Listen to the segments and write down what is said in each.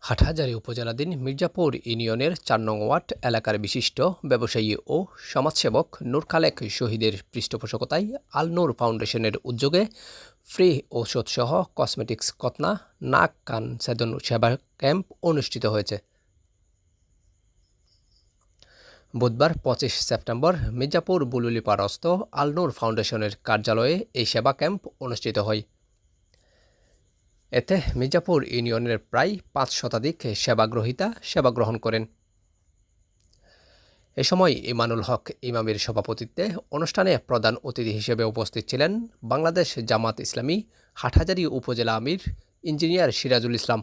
হাটহাজারী উপজেলাধীন মির্জাপুর ইউনিয়নের ৪ নং ওয়ার্ড এলাকার বিশিষ্ট ব্যবসায়ী ও সমাজসেবক নূর খালেক শহীদের পৃষ্ঠপোষকতায় আল নূর ফাউন্ডেশনের উদ্যোগে ফ্রি ঔষধসহ কসমেটিক্স কতনা নাক কান ছেদন সেবা ক্যাম্প অনুষ্ঠিত হয়েছে। বুধবার ২৫ সেপ্টেম্বর মির্জাপুর বুলুলিপাড়স্থ আল নূর ফাউন্ডেশনের কার্যালয়ে এই সেবা ক্যাম্প অনুষ্ঠিত হয়। এতে মির্জাপুর ইউনিয়নের প্রায় ৫ শতাধিক সেবাগ্রহীতা সেবা গ্রহণ করেন। এ সময় ইমানুল হক ইমামের সভাপতিত্বে অনুষ্ঠানে প্রধান অতিথি হিসেবে উপস্থিত ছিলেন বাংলাদেশ জামাত ইসলামী হাটহাজারী উপজেলা আমির ইঞ্জিনিয়ার সিরাজুল ইসলাম।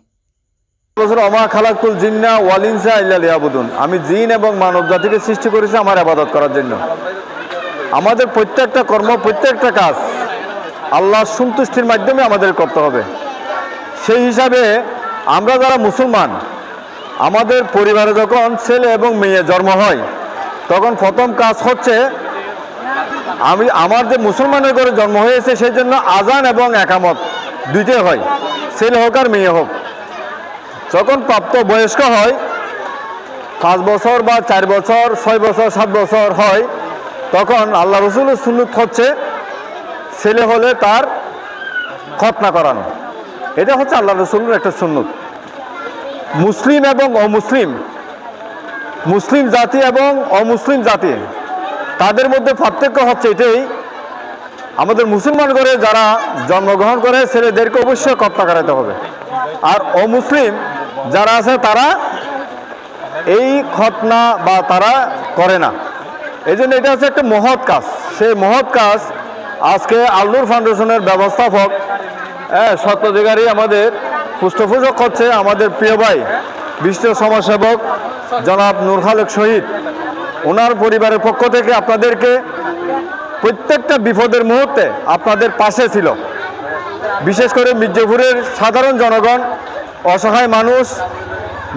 আমি জিন এবং মানব জাতিকে সৃষ্টি করেছি আমার ইবাদত করার জন্য। আমাদের প্রত্যেকটা কর্ম, প্রত্যেকটা কাজ আল্লাহর সন্তুষ্টির মাধ্যমে আমাদের করতে হবে। সেই হিসাবে আমরা যারা মুসলমান, আমাদের পরিবারে যখন ছেলে এবং মেয়ে জন্ম হয় তখন প্রথম কাজ হচ্ছে আমার যে মুসলমানের ঘরে জন্ম হয়েছে সেই জন্য আজান এবং একামত দুইটাই হয়, ছেলে হোক আর মেয়ে হোক। যখন প্রাপ্ত বয়স্ক হয় ৫ বছর বা ৪ বছর, ৬ বছর, ৭ বছর হয় তখন আল্লাহ রসুলের সুন্নত হচ্ছে ছেলে হলে তার খতনা করানো। এটা হচ্ছে আল্লাহ রসুলের একটা সুন্নত। মুসলিম এবং অমুসলিম, মুসলিম জাতি এবং অমুসলিম জাতি, তাদের মধ্যে পার্থক্য হচ্ছে এটাই, আমাদের মুসলমান ঘরে যারা জন্মগ্রহণ করে ছেলেদেরকে অবশ্যই খতনা করাতে হবে, আর অমুসলিম যারা আছে তারা এই খতনা বা তারা করে না। এই জন্য এটা হচ্ছে একটা মহৎ কাজ। সেই মহৎ কাজ আজকে আল নূর ফাউন্ডেশনের ব্যবস্থাপক সত্যাধিকারী আমাদের পৃষ্ঠপোষক হচ্ছে আমাদের প্রিয় ভাই বিশিষ্ট সমাজসেবক জনাব নূর খালেক শহীদ। ওনার পরিবারের পক্ষ থেকে আপনাদেরকে প্রত্যেকটা বিপদের মুহূর্তে আপনাদের পাশে ছিল। বিশেষ করে মির্জাপুরের সাধারণ জনগণ, অসহায় মানুষ,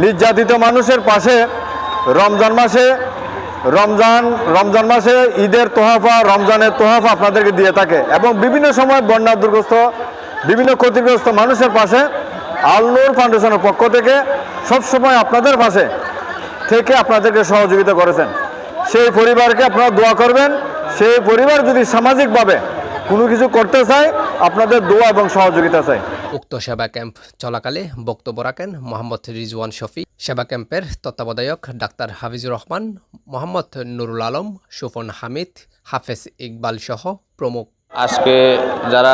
নির্যাতিত মানুষের পাশে রমজান মাসে ঈদের তোহাফা, রমজানের তোহাফা আপনাদেরকে দিয়ে থাকে এবং বিভিন্ন সময় বন্যা দুর্গস্ত, বিভিন্ন ক্ষতিগ্রস্ত মানুষের পাশে আল নূর ফাউন্ডেশনের পক্ষ থেকে সবসময় আপনাদের পাশে থেকে আপনাদেরকে সহযোগিতা করেছেন। সেই পরিবারকে আপনারা দোয়া করবেন। সেই পরিবার যদি সামাজিকভাবে কোনো কিছু করতে চায় আপনাদের দোয়া এবং সহযোগিতা চাই। উক্ত সেবা ক্যাম্প চলাকালে বক্তব্য রাখেন মোহাম্মদ রিজওয়ান শফি, সেবা ক্যাম্পের তত্ত্বাবধায়ক ডাক্তার হাফিজুর রহমান, মোহাম্মদ নুরুল আলম, সুফন হামিদ, হাফেজ ইকবাল সহ প্রমুখ। আজকে যারা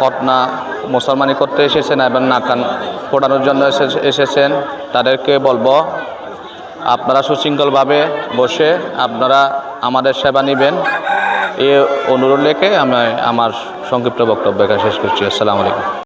কতনা মুসলমানি করতে এসেছেন এবং নাকান ফোটানোর জন্য এসেছেন তাদেরকে বলবো আপনারা সুশৃঙ্খলভাবে বসে আপনারা আমাদের সেবা নেবেন। এই অনুরোধ রেখে আমি আমার সংক্ষিপ্ত বক্তব্য শেষ করছি। আসসালামু আলাইকুম।